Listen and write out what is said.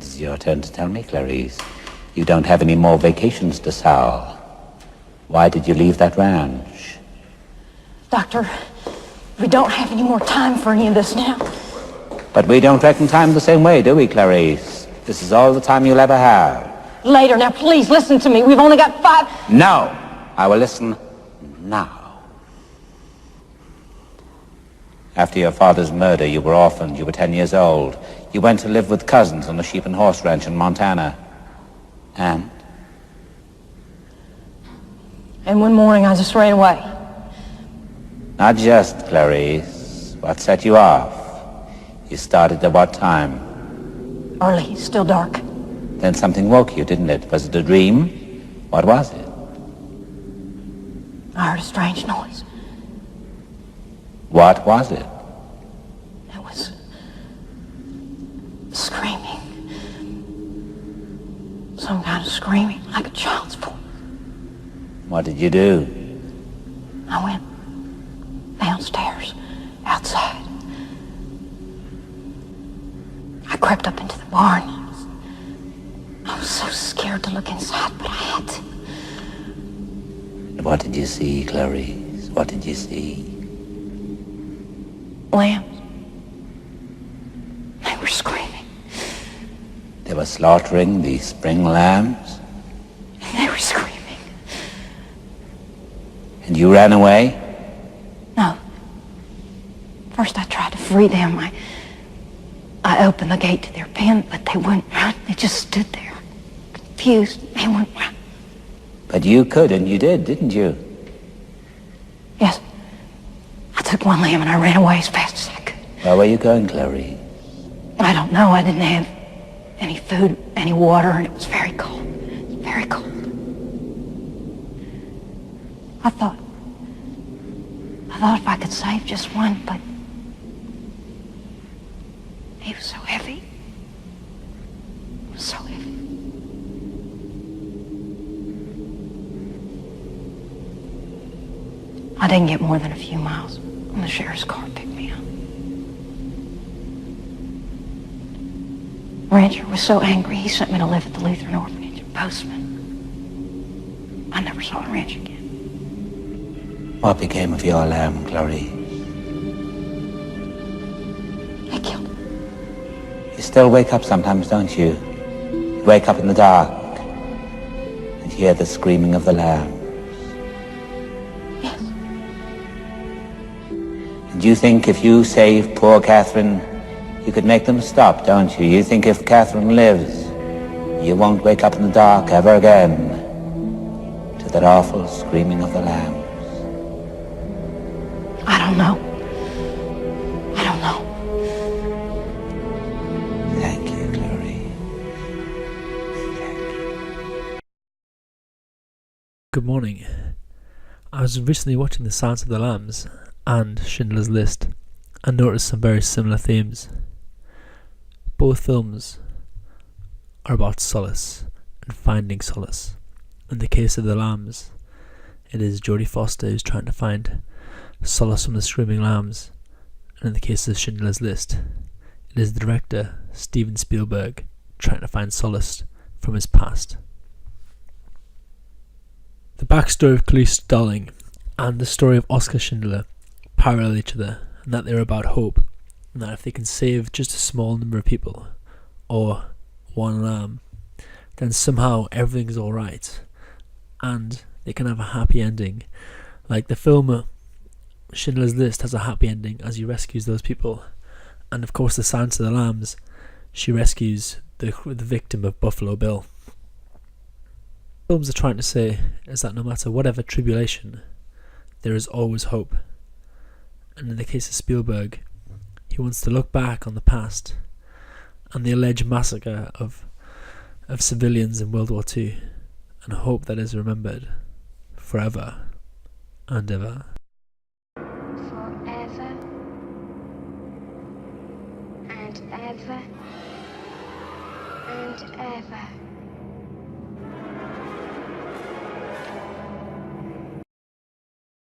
It's your turn to tell me, Clarice. You don't have any more vacations to sow. Why did you leave that ranch? Doctor, we don't have any more time for any of this now. But we don't reckon time the same way, do we, Clarice? This is all the time you'll ever have. Later. Now, please listen to me. We've only got 5... No! I will listen now. After your father's murder, you were orphaned. You were 10 years old. You went to live with cousins on a sheep and horse ranch in Montana. And one morning, I just ran away. not just, Clarice. What set you off? You started at what time? Early. It's still dark. Then something woke you, didn't it? Was it a dream? What was it? I heard a strange noise. What was it? It was screaming. Some kind of screaming, like a child's voice. What did you do? I went downstairs, outside. I crept up into the barn. I was so scared to look inside, but I had to. What did you see, Clarice? What did you see? Lambs. They were screaming. They were slaughtering the spring lambs? They were screaming. And you ran away? No. First I tried to free them. I opened the gate to their pen, but they wouldn't run. They just stood there, confused. They wouldn't run. But you could, and you did, didn't you? Yes. I took one lamb and I ran away as fast as I could. Where were you going, Clarice? I don't know. I didn't have any food, any water, and it was very cold. It was very cold. I thought if I could save just one, but he was so heavy. It was so heavy. I didn't get more than a few miles when the sheriff's car picked me up. The rancher was so angry, he sent me to live at the Lutheran orphanage, a postman. I never saw the ranch again. What became of your lamb, Clarice? They killed him. You still wake up sometimes, don't you? You wake up in the dark and hear the screaming of the lamb. Yes. And you think if you save poor Catherine, you could make them stop, don't you? You think if Catherine lives, you won't wake up in the dark ever again to that awful screaming of the lambs. I don't know. I don't know. Thank you, Clarice. Thank you. Good morning. I was recently watching The Silence of the Lambs and Schindler's List and noticed some very similar themes. Both films are about solace and finding solace. In the case of The Lambs, it is Jodie Foster who's trying to find solace from the screaming lambs, and in the case of Schindler's List, it is the director Steven Spielberg trying to find solace from his past. The backstory of Clarice Starling and the story of Oskar Schindler parallel each other, and that they're about hope, and that if they can save just a small number of people, or one lamb, then somehow everything's alright, and they can have a happy ending. Like the film Schindler's List has a happy ending as he rescues those people, and of course The Silence of the Lambs, she rescues the victim of Buffalo Bill. What films are trying to say is that no matter whatever tribulation, there is always hope. And in the case of Spielberg, he wants to look back on the past and the alleged massacre of civilians in World War II and hope that is remembered forever and ever. Forever and ever and ever.